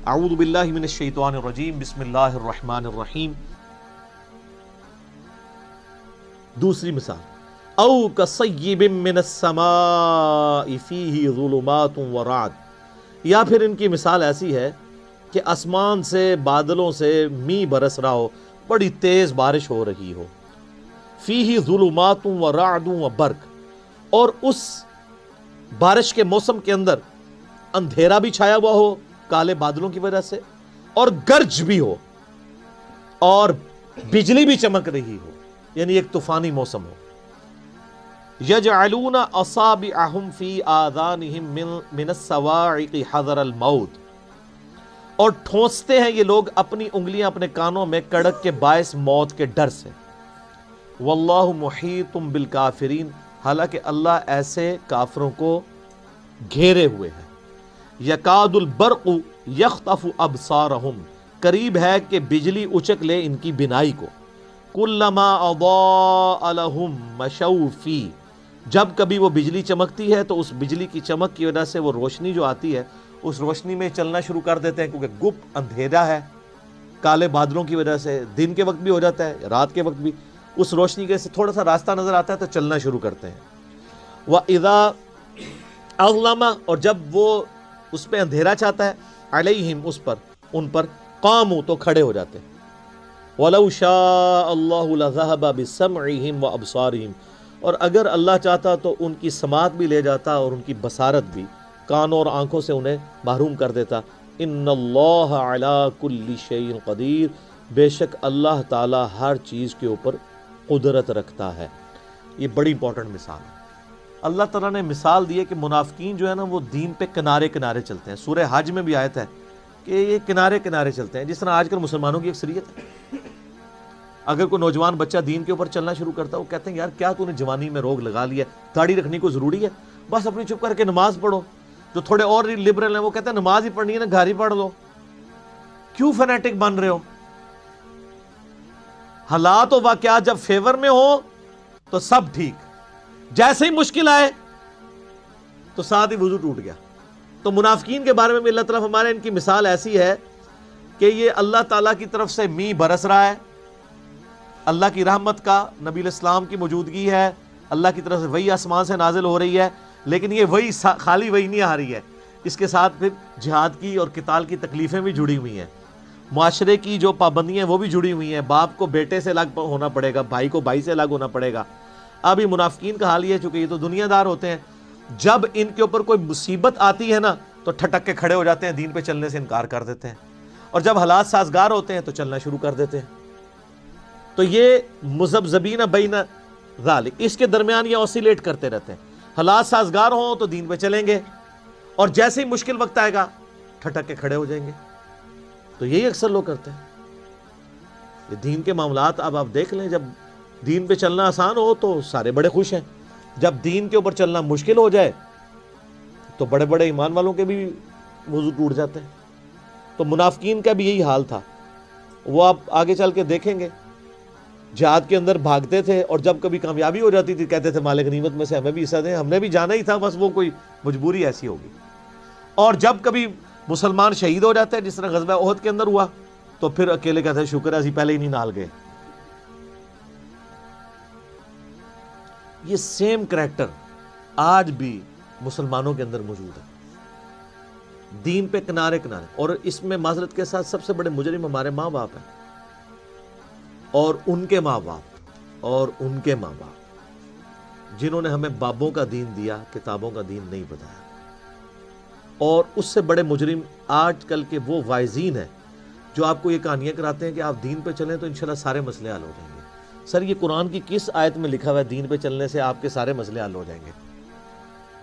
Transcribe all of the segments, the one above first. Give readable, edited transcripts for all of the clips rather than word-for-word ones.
اعوذ باللہ من الشیطان الرجیم بسم اللہ الرحمن الرحیم۔ دوسری مثال، او کصیب من السماء فیہ ظلمات ورعد، یا پھر ان کی مثال ایسی ہے کہ آسمان سے بادلوں سے می برس رہا ہو، بڑی تیز بارش ہو رہی ہو، فیہ ظلمات ورعد وبرق، اور اس بارش کے موسم کے اندر اندھیرا بھی چھایا ہوا ہو کالے بادلوں کی وجہ سے، اور گرج بھی ہو اور بجلی بھی چمک رہی ہو، یعنی ایک طوفانی موسم ہو۔ یجعلون اصابعہم فی آذانہم من الصواعق حذر الموت، اور ٹھونستے ہیں یہ لوگ اپنی انگلیاں اپنے کانوں میں کڑک کے باعث موت کے ڈر سے۔ واللہ محیط بالکافرین، حالانکہ اللہ ایسے کافروں کو گھیرے ہوئے ہے۔ یکاد البرق یخطف ابصارہم، قریب ہے کہ بجلی اچک لے ان کی بینائی کو۔ کلما اضاء لہم مشوا فیہ، جب کبھی وہ بجلی چمکتی ہے تو اس بجلی کی چمک کی وجہ سے وہ روشنی جو آتی ہے اس روشنی میں چلنا شروع کر دیتے ہیں، کیونکہ گپ اندھیرا ہے کالے بادلوں کی وجہ سے، دن کے وقت بھی ہو جاتا ہے رات کے وقت بھی، اس روشنی کے سے تھوڑا سا راستہ نظر آتا ہے تو چلنا شروع کرتے ہیں۔ وَإِذَا أَظْلَمَ، اور جب وہ اس پہ اندھیرا چاہتا ہے، علیہم، اس پر، ان پر، قاموا، تو کھڑے ہو جاتے ہیں۔ وَلَوْ شَاءَ اللَّهُ لَذَهَبَ بِسَمْعِهِمْ وَأَبْصَارِهِمْ، اور اگر اللہ چاہتا تو ان کی سماعت بھی لے جاتا اور ان کی بصارت بھی، کانوں اور آنکھوں سے انہیں محروم کر دیتا۔ ان اللہ علی کل شیء قدیر، بے شک اللہ تعالی ہر چیز کے اوپر قدرت رکھتا ہے۔ یہ بڑی امپورٹنٹ مثال ہے۔ اللہ تعالیٰ نے مثال دی ہے کہ منافقین جو ہے نا وہ دین پہ کنارے کنارے چلتے ہیں۔ سورہ حج میں بھی آیت ہے کہ یہ کنارے کنارے چلتے ہیں، جس طرح آج کل مسلمانوں کی اکثریت ہے۔ اگر کوئی نوجوان بچہ دین کے اوپر چلنا شروع کرتا ہے، وہ کہتے ہیں یار کیا تو نے جوانی میں روگ لگا لیا، داڑھی رکھنی کو ضروری ہے، بس اپنی چپ کر کے نماز پڑھو۔ جو تھوڑے اور لبرل ہیں وہ کہتے ہیں نماز ہی پڑھنی ہے نا، گھر ہی پڑھ لو، کیوں فنیٹک بن رہے ہو؟ حالات و واقعات جب فیور میں ہو تو سب ٹھیک، جیسے ہی مشکل آئے تو ساتھ ہی وضو ٹوٹ گیا۔ تو منافقین کے بارے میں بھی اللہ تعالیٰ ہمارے ان کی مثال ایسی ہے کہ یہ اللہ تعالیٰ کی طرف سے می برس رہا ہے، اللہ کی رحمت کا، نبی الاسلام کی موجودگی ہے، اللہ کی طرف سے وحی آسمان سے نازل ہو رہی ہے، لیکن یہ وحی خالی وحی نہیں آ رہی ہے، اس کے ساتھ پھر جہاد کی اور قتال کی تکلیفیں بھی جڑی ہوئی ہیں، معاشرے کی جو پابندیاں وہ بھی جڑی ہوئی ہیں، باپ کو بیٹے سے الگ ہونا پڑے گا، بھائی کو بھائی سے الگ ہونا پڑے گا۔ اب یہ منافقین کا حال یہ ہے، چونکہ یہ تو دنیا دار ہوتے ہیں، جب ان کے اوپر کوئی مصیبت آتی ہے نا تو ٹھٹک کے کھڑے ہو جاتے ہیں، دین پہ چلنے سے انکار کر دیتے ہیں، اور جب حالات سازگار ہوتے ہیں تو چلنا شروع کر دیتے ہیں۔ تو یہ مذبذبین بین ذالک، اس کے درمیان یہ اوسیلیٹ کرتے رہتے ہیں، حالات سازگار ہوں تو دین پہ چلیں گے، اور جیسے ہی مشکل وقت آئے گا ٹھٹک کے کھڑے ہو جائیں گے۔ تو یہی اکثر لوگ کرتے ہیں۔ یہ دین کے معاملات اب آپ دیکھ لیں، جب دین پہ چلنا آسان ہو تو سارے بڑے خوش ہیں، جب دین کے اوپر چلنا مشکل ہو جائے تو بڑے بڑے ایمان والوں کے بھی وضو ٹوٹ جاتے ہیں۔ تو منافقین کا بھی یہی حال تھا، وہ آپ آگے چل کے دیکھیں گے، جہاد کے اندر بھاگتے تھے، اور جب کبھی کامیابی ہو جاتی تھی کہتے تھے مال غنیمت میں سے ہمیں بھی حصہ دیں، ہم نے بھی جانا ہی تھا، بس وہ کوئی مجبوری ایسی ہوگی۔ اور جب کبھی مسلمان شہید ہو جاتے ہیں، جس طرح غزوہ احد کے اندر ہوا، تو پھر اکیلے کہتے ہیں شکر ہے اسی پہلے ہی نہیں نال گئے۔ یہ سیم کریکٹر آج بھی مسلمانوں کے اندر موجود ہے، دین پہ کنارے کنارے، اور اس میں معذرت کے ساتھ سب سے بڑے مجرم ہمارے ماں باپ ہیں، اور ان کے ماں باپ، اور ان کے ماں باپ، جنہوں نے ہمیں بابوں کا دین دیا، کتابوں کا دین نہیں بتایا۔ اور اس سے بڑے مجرم آج کل کے وہ واعظین ہیں جو آپ کو یہ کہانیاں کراتے ہیں کہ آپ دین پہ چلیں تو انشاءاللہ سارے مسئلے حل ہو جائیں گے۔ سر یہ قرآن کی کس آیت میں لکھا ہوا ہے دین پہ چلنے سے آپ کے سارے مسئلے حل ہو جائیں گے؟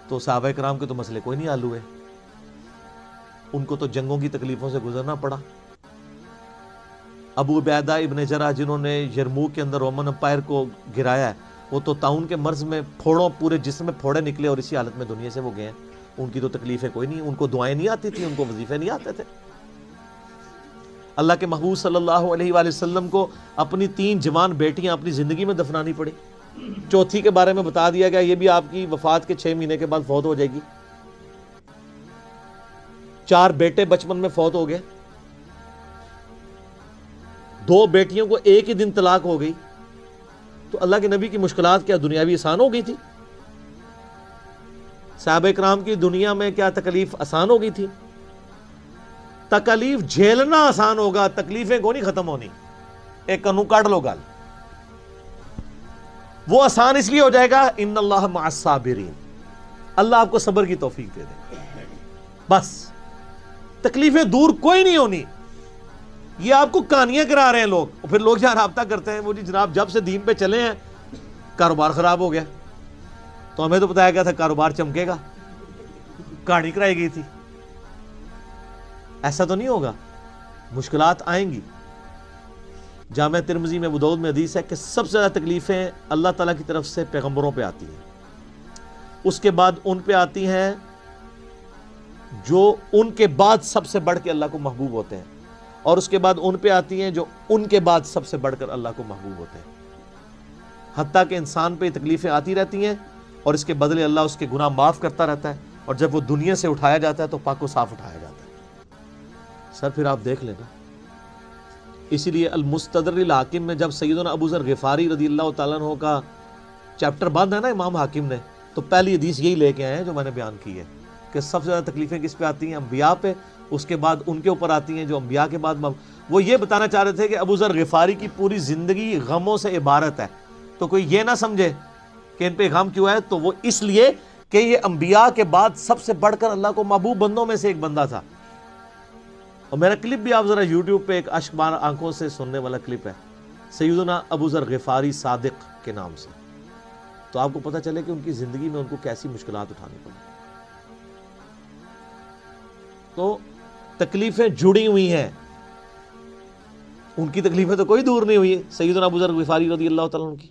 تو صحابہ کرام کے تو مسئلے کوئی نہیں حل ہوئے، ان کو تو جنگوں کی تکلیفوں سے گزرنا پڑا۔ ابو عبیدہ ابن جرح جنہوں نے یرموک کے اندر رومن امپائر کو گرایا ہے، وہ تو طاعون کے مرض میں پھوڑوں، پورے جسم میں پھوڑے نکلے اور اسی حالت میں دنیا سے وہ گئے ہیں۔ ان کی تو تکلیفیں کوئی نہیں، ان کو دعائیں نہیں آتی تھیں، ان کو وظیفے نہیں آتے تھے۔ اللہ کے محبوب صلی اللہ علیہ وآلہ وسلم کو اپنی 3 جوان بیٹیاں اپنی زندگی میں دفنانی پڑی، چوتھی کے بارے میں بتا دیا گیا یہ بھی آپ کی وفات کے 6 مہینے کے بعد فوت ہو جائے گی۔ 4 بیٹے بچپن میں فوت ہو گئے، 2 بیٹیوں کو ایک ہی دن طلاق ہو گئی، تو اللہ کے نبی کی مشکلات کیا دنیاوی آسان ہو گئی تھی؟ صحابہ کرام کی دنیا میں کیا تکلیف آسان ہو گئی تھی؟ تکلیف جھیلنا آسان ہوگا، تکلیفیں کو نہیں ختم ہونی. ایک کنو کاٹ لو گال، وہ آسان اس لیے ہو جائے گا ان اللہ مع الصابرین، اللہ آپ کو صبر کی توفیق دے دے. بس تکلیفیں دور کوئی نہیں ہونی. یہ آپ کو کہانیاں کرا رہے ہیں لوگ، پھر لوگ جہاں رابطہ کرتے ہیں وہ جی جناب جب سے دین پہ چلے ہیں کاروبار خراب ہو گیا، تو ہمیں تو بتایا گیا تھا کاروبار چمکے گا، کہانی کرائی گئی تھی. ایسا تو نہیں ہوگا، مشکلات آئیں گی. جامعہ ترمذی میں ابو داؤد میں حدیث ہے کہ سب سے زیادہ تکلیفیں اللہ تعالیٰ کی طرف سے پیغمبروں پہ آتی ہیں، اس کے بعد ان پہ آتی ہیں جو ان کے بعد سب سے بڑھ کے اللہ کو محبوب ہوتے ہیں، اور اس کے بعد ان پہ آتی ہیں جو ان کے بعد سب سے بڑھ کر اللہ کو محبوب ہوتے ہیں. حتیٰ کہ انسان پہ تکلیفیں آتی رہتی ہیں اور اس کے بدلے اللہ اس کے گناہ معاف کرتا رہتا ہے، اور جب وہ دنیا سے اٹھایا جاتا ہے تو پاک و صاف اٹھایا جاتا ہے. سر پھر آپ دیکھ لینا، اسی لیے المستدرک الحاکم میں جب سیدنا ابو ذر غفاری رضی اللہ تعالیٰ عنہ کا چیپٹر بند ہے نا امام حاکم نے، تو پہلی حدیث یہی لے کے آئے ہیں جو میں نے بیان کی ہے کہ سب سے زیادہ تکلیفیں کس پہ آتی ہیں؟ انبیاء پہ، اس کے بعد ان کے اوپر آتی ہیں جو انبیاء کے بعد. وہ یہ بتانا چاہ رہے تھے کہ ابو ذر غفاری کی پوری زندگی غموں سے عبارت ہے، تو کوئی یہ نہ سمجھے کہ ان پہ غم کیوں ہے، تو وہ اس لیے کہ یہ انبیاء کے بعد سب سے بڑھ کر اللہ کو محبوب بندوں میں سے ایک بندہ تھا. اور میرا کلپ بھی آپ ذرا یوٹیوب پہ ایک اشک بار آنکھوں سے سننے والا کلپ ہے سیدنا ابو ذر غفاری صادق کے نام سے، تو آپ کو پتہ چلے کہ ان کی زندگی میں ان کو کیسی مشکلات اٹھانی پڑی. تو تکلیفیں جڑی ہوئی ہیں، ان کی تکلیفیں تو کوئی دور نہیں ہوئی. سیدنا ابو ذر غفاری رضی اللہ تعالیٰ عنہ کی